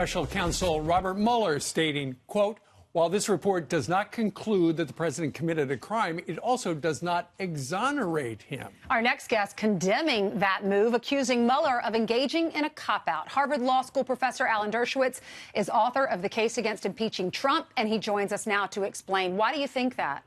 Special counsel Robert Mueller stating, quote, while this report does not conclude that the president committed a crime, it also does not exonerate him. Our next guest condemning that move, accusing Mueller of engaging in a cop-out. Harvard Law School professor Alan Dershowitz is author of The Case Against Impeaching Trump, and he joins us now to explain. Why do you think that?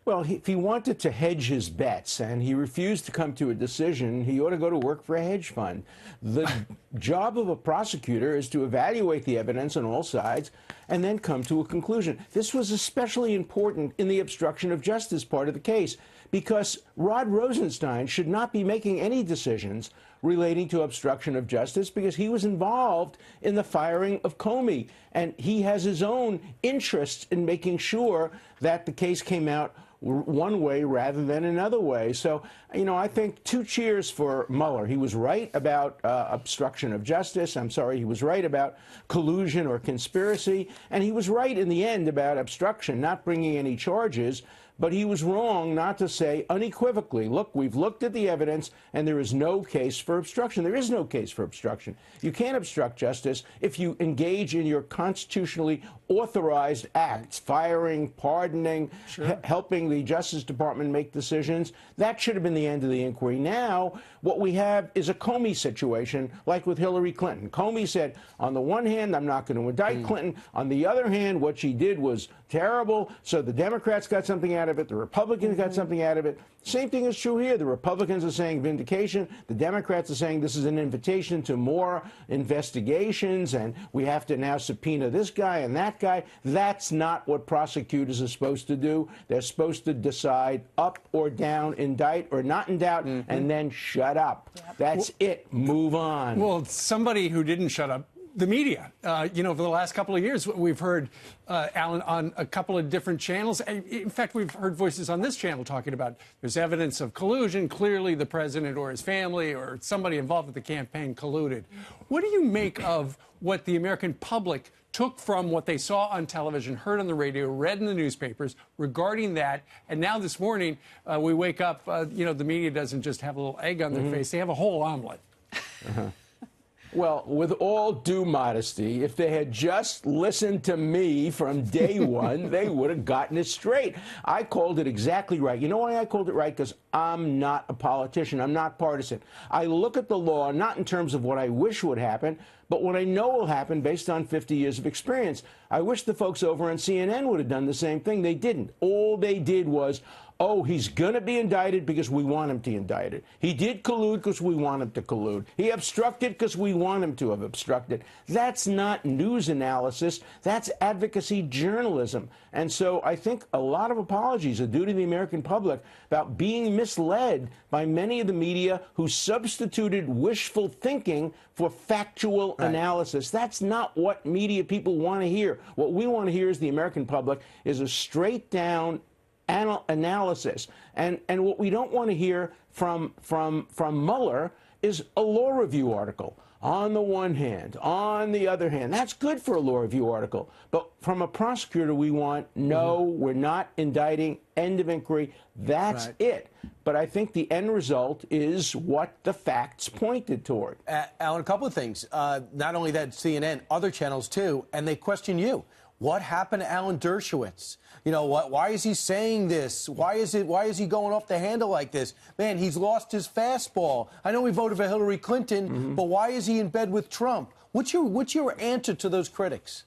Well, if he wanted to hedge his bets and he refused to come to a decision, he ought to go to work for a hedge fund. The job of a prosecutor is to evaluate the evidence on all sides and then come to a conclusion. This was especially important in the obstruction of justice part of the case because Rod Rosenstein should not be making any decisions relating to obstruction of justice because he was involved in the firing of Comey, and he has his own interests in making sure that the case came out one way rather than another way. So, you know, I think two cheers for Mueller. He was right about obstruction of justice. I'm sorry, he was right about collusion or conspiracy. And he was right in the end about obstruction, not bringing any charges. But he was wrong not to say unequivocally, look, we've looked at the evidence and there is no case for obstruction. There is no case for obstruction. You can't obstruct justice if you engage in your constitutionally authorized acts, firing, pardoning, helping the Justice Department make decisions. That should have been the end of the inquiry. Now, what we have is a Comey situation like with Hillary Clinton. Comey said, on the one hand, I'm not going to indict Clinton. On the other hand, what she did was terrible. So the Democrats got something out of it. The Republicans got something out of it. Same thing is true here. The Republicans are saying vindication. The Democrats are saying this is an invitation to more investigations, and we have to now subpoena this guy and that guy. That's not what prosecutors are supposed to do. They're supposed to decide up or down, indict or not indict, and then shut up. That's it. Move on. Well, somebody who didn't shut up, the media. You know, for the last couple of years, we've heard Alan on a couple of different channels. In fact, we've heard voices on this channel talking about there's evidence of collusion. Clearly, the president or his family or somebody involved with the campaign colluded. What do you make of what the American public took from what they saw on television, heard on the radio, read in the newspapers regarding that? And now this morning, we wake up, you know, the media doesn't just have a little egg on their face. They have a whole omelet. Well, with all due modesty, if they had just listened to me from day one, they would have gotten it straight. I called it exactly right. You know why I called it right? Because I'm not a politician. I'm not partisan. I look at the law not in terms of what I wish would happen, but what I know will happen based on 50 years of experience. I wish the folks over on CNN would have done the same thing. They didn't. All they did was, oh, he's going to be indicted because we want him to be indicted. He did collude because we want him to collude. He obstructed because we want him to have obstructed. That's not news analysis. That's advocacy journalism. And so I think a lot of apologies are due to the American public about being misled by many of the media who substituted wishful thinking for factual analysis. That's not what media people want to hear. What we want to hear as the American public is a straight down analysis. And what we don't want to hear from Mueller is a law review article. On the one hand, on the other hand, that's good for a law review article. But from a prosecutor, we want, no, we're not indicting, end of inquiry. That's it. But I think the end result is what the facts pointed toward. Alan, a couple of things. Not only that, CNN, other channels too, and they question you. What happened to Alan Dershowitz? You know, why is he saying this? Why is he going off the handle like this? Man, he's lost his fastball. I know he voted for Hillary Clinton, but why is he in bed with Trump? What's your answer to those critics?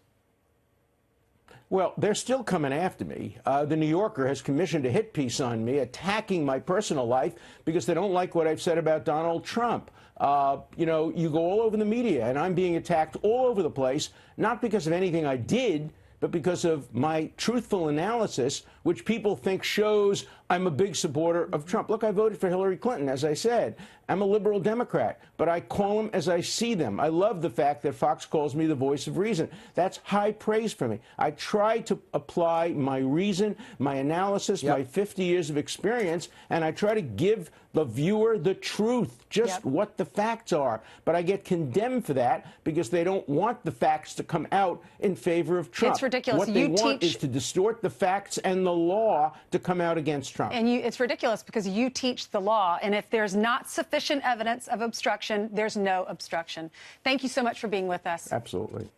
Well, they're still coming after me. The New Yorker has commissioned a hit piece on me attacking my personal life because they don't like what I've said about Donald Trump. You know, you go all over the media, and I'm being attacked all over the place, not because of anything I did, but because of my truthful analysis, which people think shows I'm a big supporter of Trump. Look, I voted for Hillary Clinton, as I said. I'm a liberal Democrat, but I call them as I see them. I love the fact that Fox calls me the voice of reason. That's high praise for me. I try to apply my reason, my analysis, my 50 years of experience, and I try to give the viewer the truth, just what the facts are. But I get condemned for that because they don't want the facts to come out in favor of Trump. It's ridiculous. What they want is to distort the facts and the law to come out against Trump. And it's ridiculous because you teach the law. And if there's not sufficient evidence of obstruction, there's no obstruction. Thank you so much for being with us. Absolutely.